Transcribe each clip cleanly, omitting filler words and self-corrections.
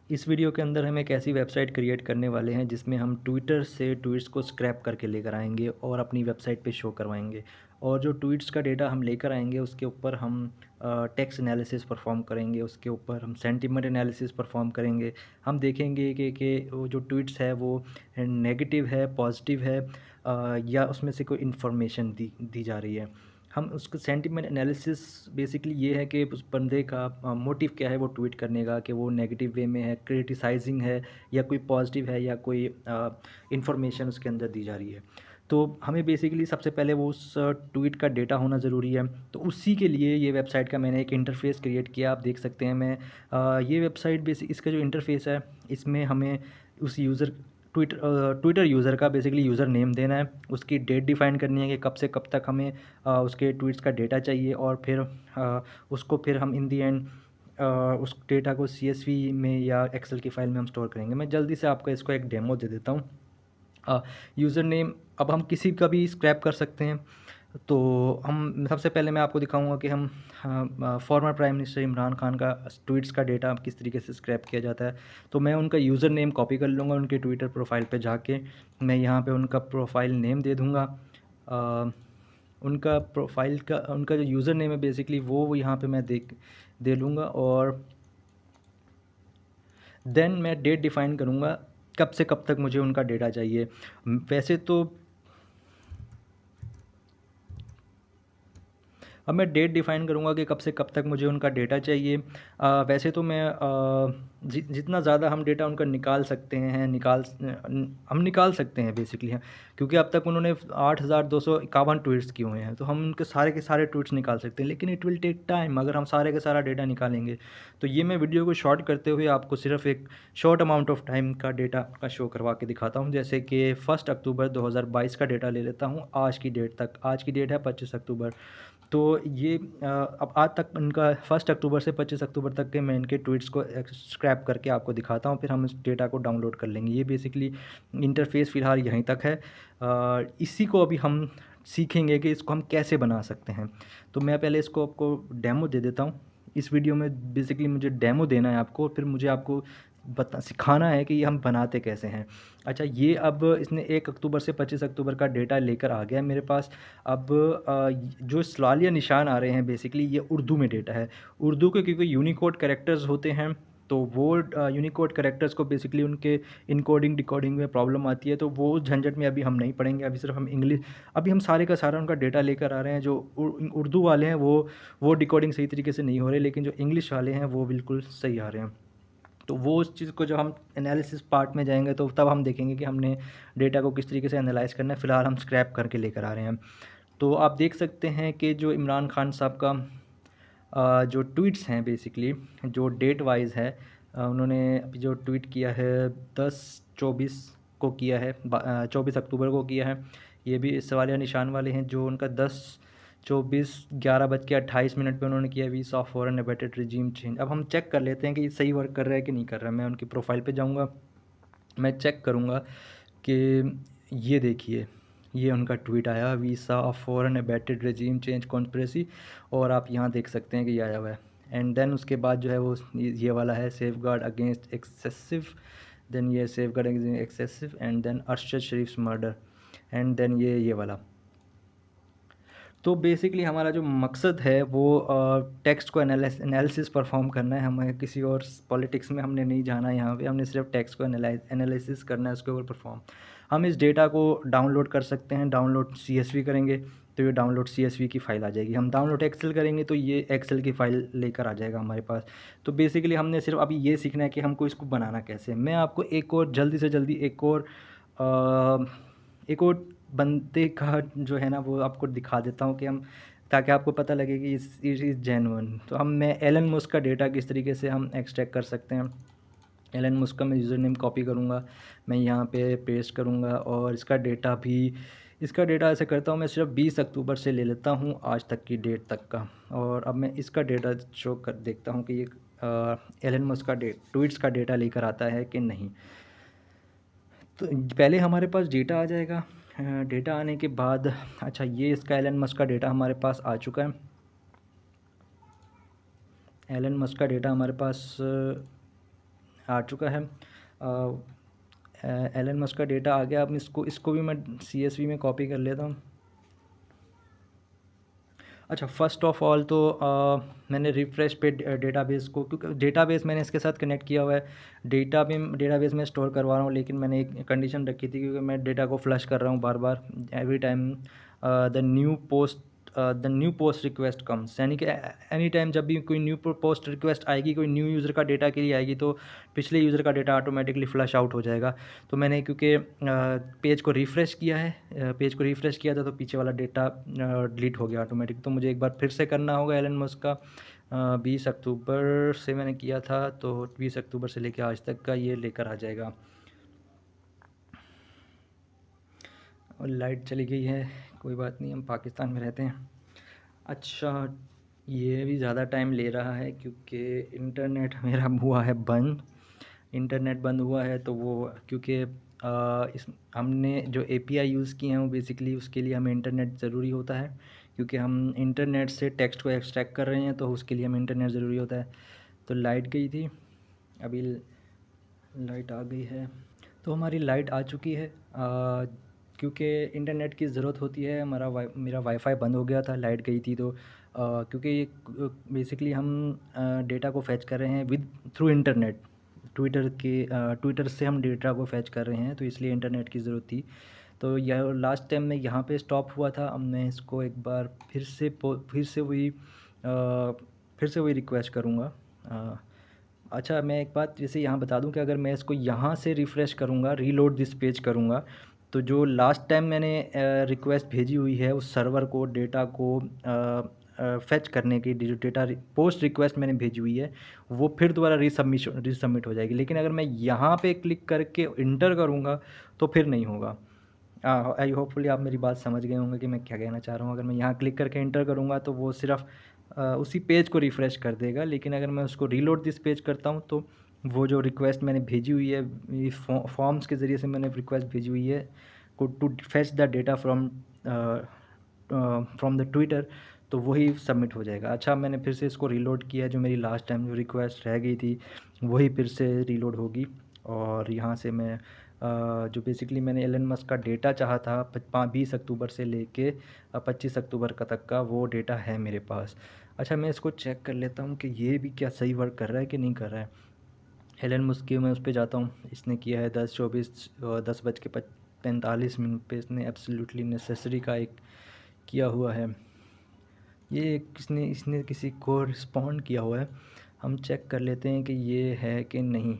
इस वीडियो के अंदर हम एक ऐसी वेबसाइट क्रिएट करने वाले हैं जिसमें हम ट्विटर से ट्वीट्स को स्क्रैप करके लेकर आएंगे और अपनी वेबसाइट पे शो करवाएंगे। और जो ट्वीट्स का डेटा हम लेकर आएंगे उसके ऊपर हम टेक्स्ट एनालिसिस परफॉर्म करेंगे, उसके ऊपर हम सेंटिमेंट एनालिसिस परफॉर्म करेंगे। हम देखेंगे कि वो जो ट्वीट्स है वो नेगेटिव है, पॉजिटिव है, या उसमें से कोई इन्फॉर्मेशन दी जा रही है। हम उसका सेंटिमेंट एनालिसिस बेसिकली ये है कि उस बंदे का मोटिव क्या है वो ट्वीट करने का, कि वो नेगेटिव वे में है, क्रिटिसाइजिंग है, या कोई पॉजिटिव है, या कोई इन्फॉर्मेशन उसके अंदर दी जा रही है। तो हमें बेसिकली सबसे पहले वो उस ट्वीट का डेटा होना ज़रूरी है। तो उसी के लिए ये वेबसाइट का मैंने एक इंटरफेस क्रिएट किया। आप देख सकते हैं मैं ये वेबसाइट बेसिक इसका जो इंटरफेस है इसमें हमें उस यूज़र ट्विटर यूज़र का बेसिकली यूज़र नेम देना है, उसकी डेट डिफ़ाइन करनी है कि कब से कब तक हमें उसके ट्वीट्स का डेटा चाहिए, और फिर उसको फिर हम इन दी एंड उस डेटा को CSV में या एक्सेल की फ़ाइल में हम स्टोर करेंगे। मैं जल्दी से आपको इसको एक डेमो दे देता हूँ। यूज़र नेम अब हम किसी का भी स्क्रैप कर सकते हैं। तो हम सबसे पहले मैं आपको दिखाऊंगा कि हम former prime minister Imran Khan का ट्वीट्स का डेटा किस तरीके से स्क्रैप किया जाता है। तो मैं उनका यूज़र नेम कॉपी कर लूँगा, उनके ट्विटर प्रोफाइल पे जाके मैं यहाँ पे उनका प्रोफाइल नेम दे दूँगा। उनका प्रोफाइल का उनका जो यूज़र नेम है बेसिकली वो यहाँ पे मैं दे लूँगा, और देन मैं डेट डिफ़ाइन करूँगा कब से कब तक मुझे उनका डेटा चाहिए। वैसे तो अब मैं डेट डिफ़ाइन करूँगा कि कब से कब तक मुझे उनका डेटा चाहिए। वैसे तो मैं जितना ज़्यादा हम डेटा उनका निकाल सकते हैं हम निकाल सकते हैं बेसिकली हैं, क्योंकि अब तक उन्होंने 8,251 ट्वीट्स किए हुए हैं, तो हम उनके सारे के सारे ट्वीट्स निकाल सकते हैं। लेकिन इट विल टेक टाइम अगर हम सारे का सारा डेटा निकालेंगे। तो ये मैं वीडियो को शॉर्ट करते हुए आपको सिर्फ एक शॉर्ट अमाउंट ऑफ टाइम का डेटा का शो करवा के दिखाता हूँ। जैसे कि 1 अक्टूबर 2022 का डेटा ले लेता हूँ आज की डेट तक। आज की डेट है 25 अक्टूबर। तो ये अब आज तक इनका 1 अक्टूबर से 25 अक्टूबर तक के मैं इनके ट्वीट्स को स्क्रैप करके आपको दिखाता हूँ, फिर हम इस डेटा को डाउनलोड कर लेंगे। ये बेसिकली इंटरफेस फ़िलहाल यहीं तक है। इसी को अभी हम सीखेंगे कि इसको हम कैसे बना सकते हैं। तो मैं पहले इसको आपको डेमो दे देता हूँ। इस वीडियो में बेसिकली मुझे डेमो देना है आपको, फिर मुझे आपको सिखाना है कि ये हम बनाते कैसे हैं। अच्छा, ये अब इसने 1 अक्टूबर से 25 अक्टूबर का डेटा लेकर आ गया है मेरे पास। अब जो सवालिया निशान आ रहे हैं बेसिकली ये उर्दू में डेटा है। उर्दू के क्योंकि यूनिकोड कैरेक्टर्स होते हैं, तो वो यूनिकोड कैरेक्टर्स को बेसिकली उनके इनकोडिंग डिकोडिंग में प्रॉब्लम आती है, तो वो झंझट में अभी हम नहीं पढ़ेंगे। अभी सिर्फ हम इंग्लिश, अभी हम सारे का सारा उनका डेटा लेकर आ रहे हैं। जो उर्दू वाले हैं वो डिकोडिंग सही तरीके से नहीं हो रहे, लेकिन जो इंग्लिश वाले हैं वो बिल्कुल सही आ रहे हैं। तो वो उस चीज़ को जब हम एनालिसिस पार्ट में जाएंगे तो तब हम देखेंगे कि हमने डेटा को किस तरीके से एनालाइज करना है। फ़िलहाल हम स्क्रैप करके लेकर आ रहे हैं। तो आप देख सकते हैं कि जो इमरान खान साहब का जो ट्वीट्स हैं बेसिकली जो डेट वाइज है, उन्होंने अभी जो ट्वीट किया है 10/24 को किया है, 24 अक्टूबर को किया है। ये भी इस सवालिया निशान वाले हैं। जो उनका 10/24 11:28 पे उन्होंने किया, we saw foreign abetted regime change. अब हम चेक कर लेते हैं कि ये सही वर्क कर रहा है कि नहीं कर रहा है। मैं उनकी प्रोफाइल पे जाऊँगा, मैं चेक करूँगा कि ये देखिए, ये उनका ट्वीट आया, we saw foreign abetted regime change conspiracy, और आप यहाँ देख सकते हैं कि ये आया हुआ है। एंड देन उसके बाद जो है वो ये वाला है, safeguard against excessive, then ये safeguard against excessive, and then Arshad Sharif murder, and then ये वाला। तो बेसिकली हमारा जो मकसद है वो टेक्स्ट को एनालिसिस परफॉर्म करना है। हमें किसी और पॉलिटिक्स में हमने नहीं जाना है। यहाँ पे हमने सिर्फ टेक्स्ट को एनालिसिस करना है, उसके ऊपर परफॉर्म। हम इस डेटा को डाउनलोड कर सकते हैं। डाउनलोड CSV करेंगे तो ये डाउनलोड CSV की फ़ाइल आ जाएगी। हम डाउनलोड एक्सेल करेंगे तो ये एक्सेल की फ़ाइल लेकर आ जाएगा हमारे पास। तो बेसिकली हमने सिर्फ अभी ये सीखना है कि हमको इसको बनाना कैसे है। मैं आपको एक और जल्दी से जल्दी एक और बंदे का जो है ना वो आपको दिखा देता हूँ कि हम, ताकि आपको पता लगे कि इज़ जेन्युइन। तो मैं एलन मस्क का डेटा किस तरीके से हम एक्सट्रैक्ट कर सकते हैं। एलन मस्क का मैं यूज़र नेम कॉपी करूँगा, मैं यहाँ पे पेस्ट करूँगा, और इसका डेटा ऐसे करता हूँ। मैं सिर्फ 20 अक्टूबर से ले लेता हूँ आज तक की डेट तक का, और अब मैं इसका डेटा शो कर देखता हूँ कि ये एलन मस्क का ट्वीट्स का डेटा लेकर आता है कि नहीं। तो पहले हमारे पास डेटा आ जाएगा। डेटा आने के बाद, अच्छा, ये इसका एलन मस्क का डेटा हमारे पास आ चुका है। एलन मस्क का डेटा हमारे पास आ चुका है। एलन मस्क का डेटा आ गया। अब इसको भी मैं CSV में कॉपी कर लेता हूँ। अच्छा, फ़र्स्ट ऑफ़ ऑल तो मैंने रिफ़्रेश पे डेटाबेस को, क्योंकि डेटाबेस मैंने इसके साथ कनेक्ट किया हुआ है। डेटाबेस में स्टोर करवा रहा हूँ, लेकिन मैंने एक कंडीशन रखी थी, क्योंकि मैं डेटा को फ्लश कर रहा हूँ बार बार every time the new post request comes, यानी कि एनी टाइम जब भी कोई न्यू पोस्ट रिक्वेस्ट आएगी, कोई न्यू यूज़र का डेटा के लिए आएगी, तो पिछले यूज़र का डेटा ऑटोमेटिकली फ्लश आउट हो जाएगा। तो मैंने क्योंकि पेज को रिफ़्रेश किया है, पेज को रिफ़्रेश किया था, तो पीछे वाला डेटा डिलीट हो गया ऑटोमेटिक। तो मुझे एक बार फिर से करना होगा एलन मस्क का। 20 अक्टूबर से मैंने किया था, तो 20 अक्टूबर से लेकर आज तक का ये लेकर आ जाएगा। और लाइट चली गई है, कोई बात नहीं, हम पाकिस्तान में रहते हैं। अच्छा, ये भी ज़्यादा टाइम ले रहा है, क्योंकि इंटरनेट मेरा हुआ है बंद। इंटरनेट बंद हुआ है, तो वो क्योंकि इस हमने जो API यूज़ किए हैं, वो बेसिकली उसके लिए हमें इंटरनेट ज़रूरी होता है, क्योंकि हम इंटरनेट से टेक्स्ट को एक्सट्रैक्ट कर रहे हैं, तो उसके लिए हमें इंटरनेट ज़रूरी होता है। तो लाइट गई थी, अभी लाइट आ गई है। तो हमारी लाइट आ चुकी है, क्योंकि इंटरनेट की ज़रूरत होती है। मेरा वाईफ़ाई बंद हो गया था, लाइट गई थी, तो क्योंकि बेसिकली हम डेटा को फैच कर रहे हैं विद थ्रू इंटरनेट। ट्विटर से हम डेटा को फैच कर रहे हैं, तो इसलिए इंटरनेट की ज़रूरत थी। तो यह लास्ट टाइम मैं यहाँ पे स्टॉप हुआ था। अब मैं इसको एक बार फिर से वही रिक्वेस्ट करूँगा। अच्छा, मैं एक बात जैसे यहाँ बता दूँ कि अगर मैं इसको यहाँ से रिफ़्रेश करूँगा, रीलोड दिस पेज करूँगा, तो जो लास्ट टाइम मैंने रिक्वेस्ट भेजी हुई है उस सर्वर को, डेटा को फेच करने की, जो डेटा पोस्ट रिक्वेस्ट मैंने भेजी हुई है, वो फिर दोबारा रीसबमिट हो जाएगी। लेकिन अगर मैं यहाँ पे क्लिक करके इंटर करूँगा, तो फिर नहीं होगा। आई होपफुली आप मेरी बात समझ गए होंगे कि मैं क्या कहना चाह रहा हूँ। अगर मैं यहाँ क्लिक करके इंटर करूँगा, तो वो सिर्फ उसी पेज को रिफ़्रेश कर देगा, लेकिन अगर मैं उसको रीलोड दिस पेज करता हूँ, तो वो जो रिक्वेस्ट मैंने भेजी हुई है, ये फॉर्म्स के ज़रिए से मैंने रिक्वेस्ट भेजी हुई है को to fetch the data from the Twitter, तो वही सबमिट हो जाएगा। अच्छा, मैंने फिर से इसको रीलोड किया, जो मेरी लास्ट टाइम जो रिक्वेस्ट रह गई थी, वही फिर से रीलोड होगी। और यहाँ से मैं जो बेसिकली मैंने एलन मस्क का डेटा चाहा था 20 अक्टूबर से लेके 25 अक्टूबर का तक का, वो डेटा है मेरे पास। अच्छा, मैं इसको चेक कर लेता हूँ कि ये भी क्या सही वर्क कर रहा है कि नहीं कर रहा है। एलन मस्क की मैं उस पर जाता हूँ, इसने किया है 10:45 पे इसने एब्सोल्युटली नेसेसरी का एक किया हुआ है। ये इसने किसी को रिस्पॉन्ड किया हुआ है, हम चेक कर लेते हैं कि ये है कि नहीं।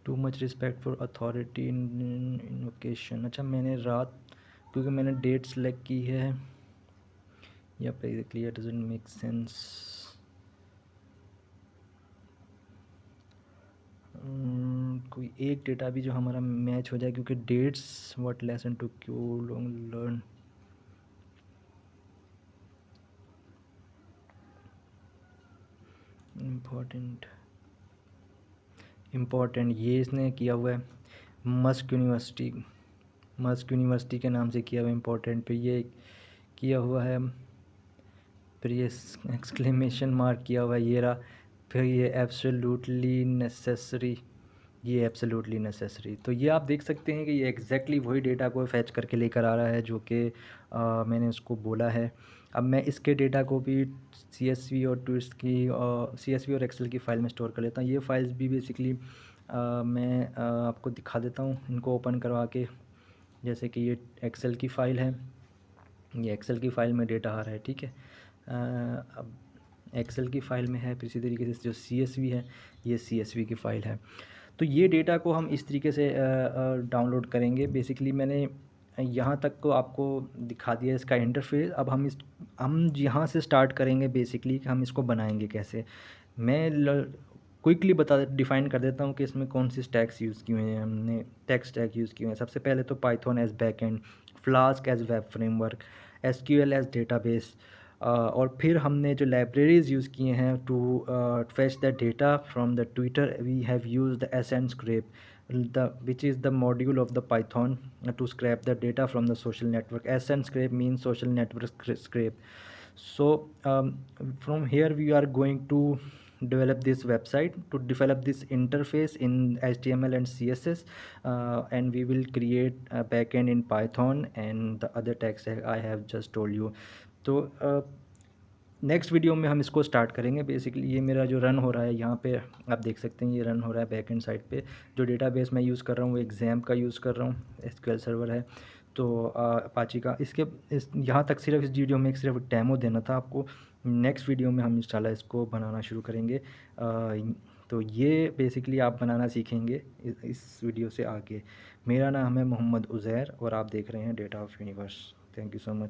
Too much respect for authority in invocation. अच्छा, मैंने रात, क्योंकि मैंने डेट सेलेक्ट की है, या basically it doesn't make sense. कोई एक डेटा भी जो हमारा मैच हो जाए, क्योंकि that's what lesson to queue long learn. Important ये इसने किया हुआ है, मस्क यूनिवर्सिटी के नाम से किया हुआ है। इम्पोर्टेंट पे ये किया हुआ है, फिर ये एक्सक्लेमेशन मार्क किया हुआ है, ये रहा। फिर ये एब्सोल्युटली नेसेसरी, ये एब्सोल्युटली नेसेसरी। तो ये आप देख सकते हैं कि ये एग्जैक्टली वही डेटा को फैच करके लेकर आ रहा है, जो कि मैंने उसको बोला है। अब मैं इसके डेटा को भी CSV और ट्विस्ट की CSV और एक्सेल की फ़ाइल में स्टोर कर लेता हूँ। ये फाइल्स भी बेसिकली मैं आपको दिखा देता हूँ इनको ओपन करवा के। जैसे कि ये एक्सेल की फ़ाइल है, ये एक्सेल की फ़ाइल में डेटा आ रहा है, ठीक है। अब एक्सेल की फ़ाइल में है, फिर इसी तरीके से जो CSV है, ये CSV की फ़ाइल है। तो ये डेटा को हम इस तरीके से डाउनलोड करेंगे। बेसिकली मैंने यहाँ तक को आपको दिखा दिया इसका इंटरफेस। अब हम यहाँ से स्टार्ट करेंगे बेसिकली कि हम इसको बनाएंगे कैसे। मैं क्विकली डिफ़ाइन कर देता हूँ कि इसमें कौन सी स्टैक्स यूज़ की हुई हैं। हमने टेक स्टैक यूज़ की हुई हैं। सबसे पहले तो Python as backend, Flask as web framework, SQL as database, और फिर हमने जो लाइब्रेरीज़ यूज़ किए हैं to fetch the data from the Twitter, we have used the Ascent scrape, which is the module of the Python to scrape the data from the social network. Ascent scrape means social network scrape. So from here we are going to develop this website, to develop this interface in HTML and CSS, and we will create a backend in Python and the other tags I have just told you. तो next video में हम इसको start करेंगे। Basically ये मेरा जो run हो रहा है यहाँ पे आप देख सकते हैं, ये रन हो रहा है बैक एंड साइड पे। जो डेटाबेस मैं यूज़ कर रहा हूँ वो एग्ज़ाम का यूज़ कर रहा हूँ, एसक्यूएल सर्वर है। तो अपाची का इसके इस यहाँ तक सिर्फ इस वीडियो में सिर्फ डेमो देना था आपको। नेक्स्ट वीडियो में हम इंशाल्लाह इसको बनाना शुरू करेंगे। तो ये बेसिकली आप बनाना सीखेंगे इस वीडियो से आगे। मेरा नाम है मोहम्मद उज़ैर और आप देख रहे हैं data of universe. Thank you so much.